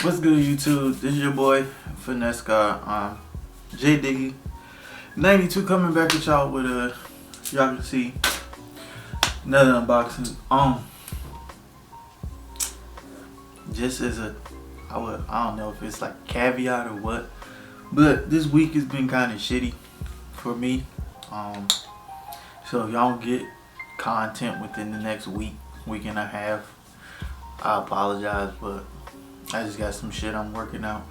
What's good, YouTube? This is your boy Finesse God, J Diggy 92 coming back at y'all with y'all can see another unboxing. Just as I don't know if it's like caveat or what, but this week has been kind of shitty for me. So if y'all don't get content within the next week and a half, I apologize, but I just got some shit I'm working out.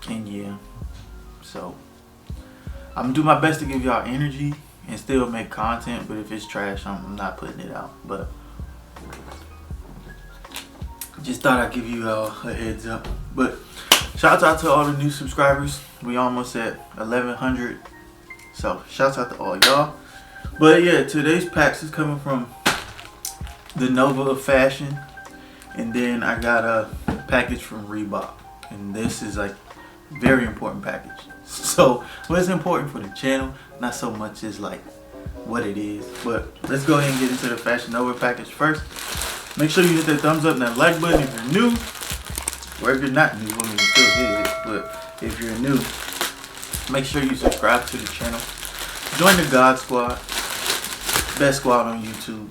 And yeah, so I'm gonna do my best to give y'all energy and still make content, but if it's trash, I'm not putting it out. But just thought I'd give you a heads up. But shout out to all the new subscribers. We almost at 1100, so shout out to all y'all. But yeah, today's packs is coming from the Nova of Fashion. And then I got a package from Reebok, and this is like very important package. So what's important for the channel, not so much as like what it is. But let's go ahead and get into the Fashion Nova package first. Make sure you hit that thumbs up and that like button if you're new, or if you're not new, I mean, you still hit it. But if you're new, make sure you subscribe to the channel. Join the God Squad, best squad on YouTube,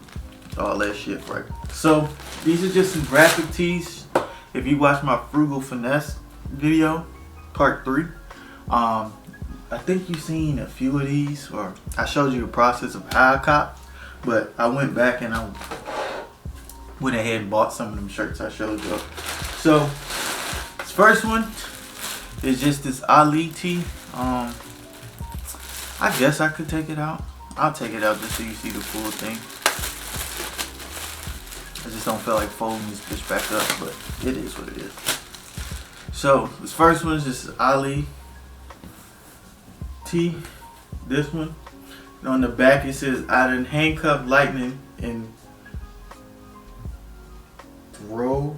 all that shit, right? So these are just some graphic tees. If you watch my Frugal Finesse video, part 3, I think you've seen a few of these, or I showed you the process of how I cop, but I went back and I went ahead and bought some of them shirts I showed you. So this first one is just this Ali tee. I guess I could take it out. I'll take it out just so you see the full thing. I just don't feel like folding this bitch back up, but it is what it is. So this first one is just Ali tee. This one. And on the back it says, I done handcuffed lightning and throw.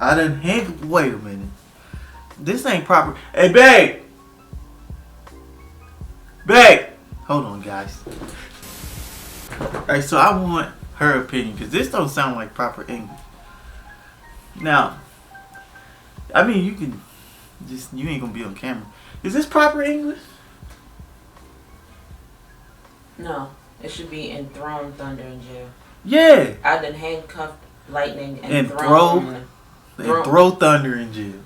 I done handcuffed. Wait a minute. This ain't proper. Hey, babe! Babe! Hold on, guys. Alright, so I want her opinion, because this don't sound like proper English. Now, I mean, you can just, you ain't gonna be on camera. Is this proper English? No, it should be enthroned thunder in jail. Yeah. I done handcuffed lightning And throw thunder in jail.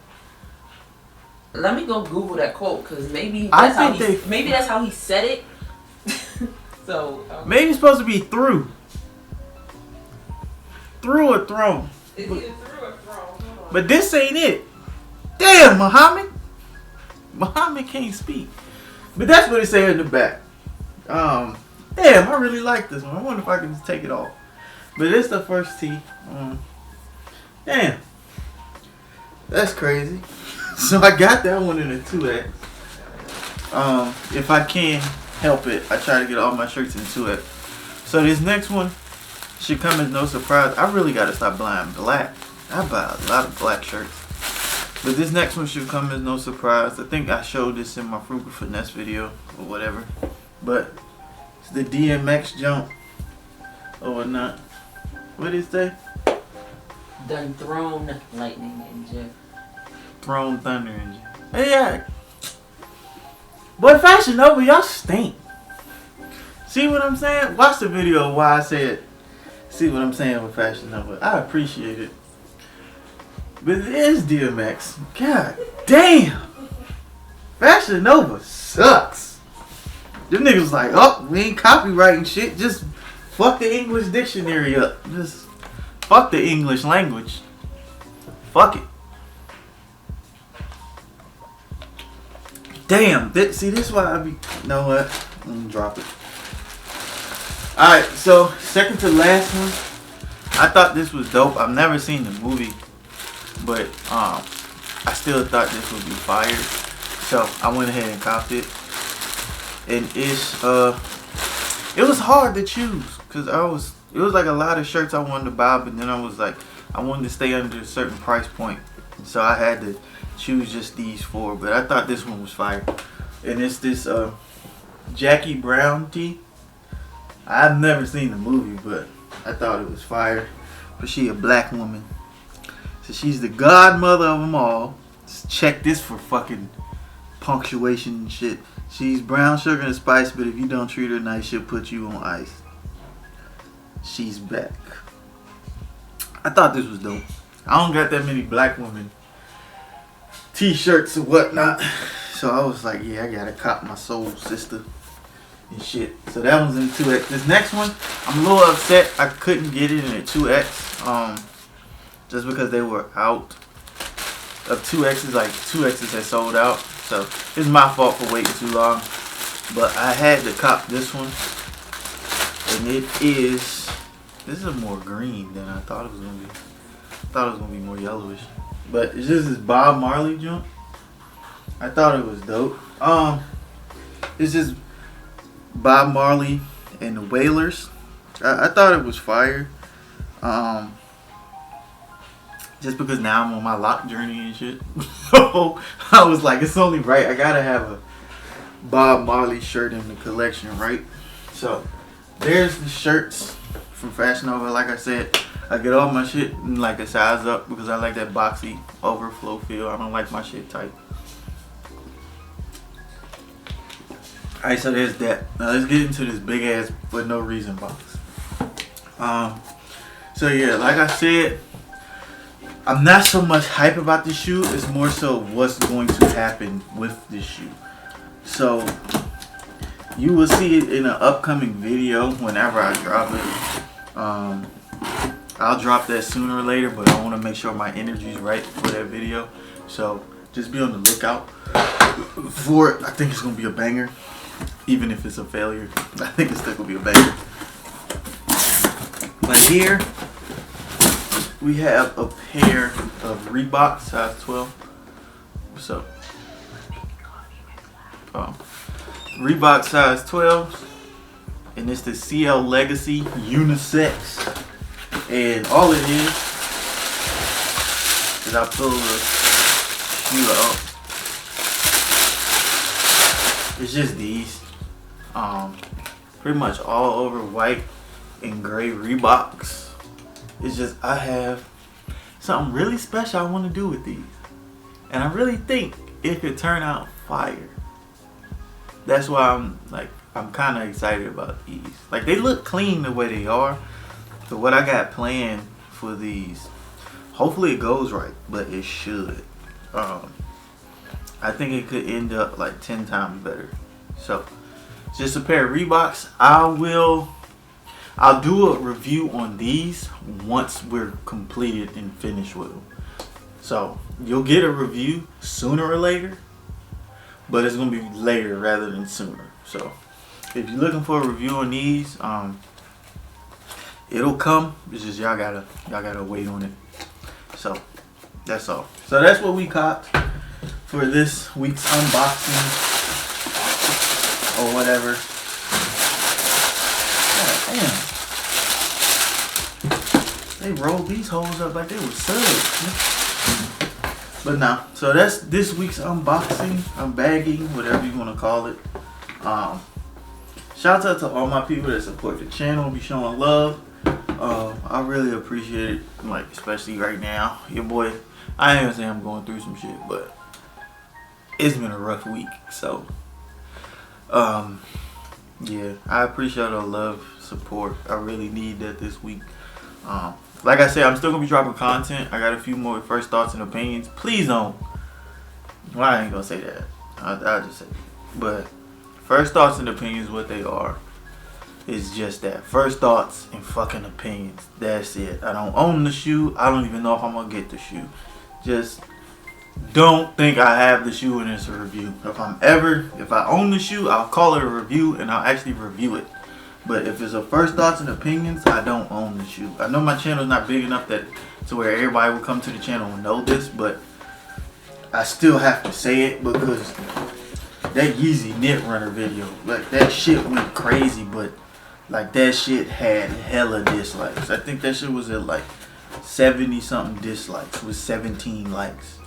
Let me go Google that quote, because maybe I that's think maybe that's how he said it. So maybe it's supposed to be through. Through or thrown. It's either through or thrown. But this ain't it. Damn, Muhammad. Muhammad can't speak. But that's what it said in the back. Damn, I really like this one. I wonder if I can just take it off. But it's the first tee. Damn. That's crazy. So I got that one in a 2X. If I can help it, I try to get all my shirts in 2X. So this next one should come as no surprise. I really gotta stop buying black. I buy a lot of black shirts. But this next one should come as no surprise. I think I showed this in my Frugal Finesse video or whatever. But it's the DMX jump or whatnot. What did it say? Done thrown lightning in jail. Thrown thunder in jail. Hey, yeah. Boy, Fashion Nova, y'all stink. See what I'm saying? Watch the video why I said, see what I'm saying with Fashion Nova. I appreciate it. But it is DMX. God damn. Fashion Nova sucks. Them niggas like, oh, we ain't copywriting shit. Just fuck the English dictionary up. Just fuck the English language. Fuck it. Damn. See, this is why I be... You know what? I'm gonna drop it. Alright, so second to last one. I thought this was dope. I've never seen the movie, but I still thought this would be fire. So I went ahead and copped it. And it was hard to choose, because it was like a lot of shirts I wanted to buy, but then I was like, I wanted to stay under a certain price point. So I had to choose just these 4, but I thought this one was fire. And it's this Jackie Brown tee. I've never seen the movie, but I thought it was fire. But she a black woman. So she's the godmother of them all. Just check this for fucking punctuation and shit. She's brown sugar and spice, but if you don't treat her nice, she'll put you on ice. She's back. I thought this was dope. I don't got that many black women t-shirts and whatnot. So I was like, yeah, I gotta cop my soul sister and shit. So that one's in 2X. This next one, I'm a little upset I couldn't get it in a 2X. Just because they were out of 2X's, like 2X's had sold out. So it's my fault for waiting too long. But I had to cop this one. And it is, this is more green than I thought it was gonna be. I thought it was gonna be more yellowish. But it's just this Bob Marley jump. I thought it was dope. It's just Bob Marley and the Wailers. I thought it was fire. Just because now I'm on my lock journey and shit. So I was like, it's only right. I gotta have a Bob Marley shirt in the collection, right? So there's the shirts from Fashion Nova. Like I said, I get all my shit in like a size up because I like that boxy overflow feel. I don't like my shit tight. Alright, so there's that. Now let's get into this big ass for no reason box. So yeah, like I said, I'm not so much hype about this shoe. It's more so what's going to happen with this shoe. So you will see it in an upcoming video whenever I drop it. I'll drop that sooner or later, but I want to make sure my energy is right for that video. So just be on the lookout for it. I think it's going to be a banger. Even if it's a failure, I think it's still going to be a banger. But here we have a pair of Reebok size 12. What's up? Reebok size 12. And it's the CL Legacy Unisex. And all it is I pull the shoe out. It's just these. Pretty much all over white and gray Reeboks. It's just I have something really special I want to do with these. And I really think it could turn out fire. That's why I'm kind of excited about these. Like, they look clean the way they are. So what I got planned for these, hopefully it goes right, but it should. I think it could end up like 10 times better. So just a pair of Reeboks. I'll do a review on these once we're completed and finished with them. So you'll get a review sooner or later, but it's gonna be later rather than sooner. So if you're looking for a review on these, it'll come. It's just y'all gotta wait on it. So that's all. So that's what we copped for this week's unboxing or whatever. God damn. They rolled these holes up like they were subs. But nah. So that's this week's unboxing, unbagging, whatever you want to call it. Shout out to all my people that support the channel, be showing love. I really appreciate it, like especially right now. Your boy, I ain't gonna say I'm going through some shit, but it's been a rough week. So yeah, I appreciate all the love, support. I really need that this week. Like I said, I'm still gonna be dropping content. I got a few more first thoughts and opinions. Please don't. Well, I ain't gonna say that. I'll just say it. But first thoughts and opinions, what they are, is just that. First thoughts and fucking opinions. That's it. I don't own the shoe. I don't even know if I'm gonna get the shoe. Just don't think I have the shoe and it's a review. If I own the shoe, I'll call it a review and I'll actually review it. But if it's a first thoughts and opinions, I don't own the shoe. I know my channel's not big enough to where everybody will come to the channel and know this, but I still have to say it because that Yeezy Knit Runner video, like that shit went crazy, but like that shit had hella dislikes. I think that shit was at like 70 something dislikes with 17 likes.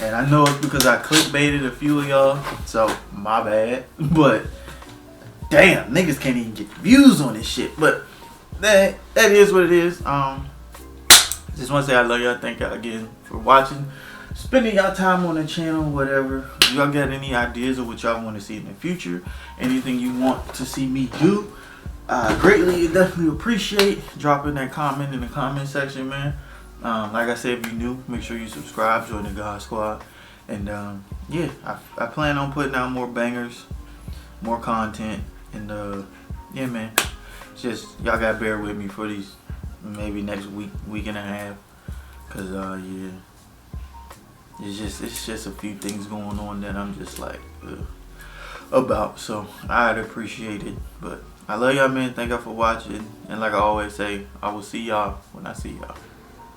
And I know it's because I clickbaited a few of y'all, so my bad. But damn, niggas can't even get views on this shit. But that is what it is. Just want to say I love y'all. Thank y'all again for watching, spending y'all time on the channel, whatever. If y'all got any ideas of what y'all want to see in the future, anything you want to see me do, greatly definitely appreciate dropping that comment in the comment section, man. Like I said, if you're new, make sure you subscribe, join the God Squad, and yeah, I plan on putting out more bangers, more content, and yeah, man, just y'all gotta bear with me for these maybe next week and a half, cause yeah, it's just a few things going on that I'm just like about, so I'd appreciate it. But I love y'all, man. Thank y'all for watching, and like I always say, I will see y'all when I see y'all.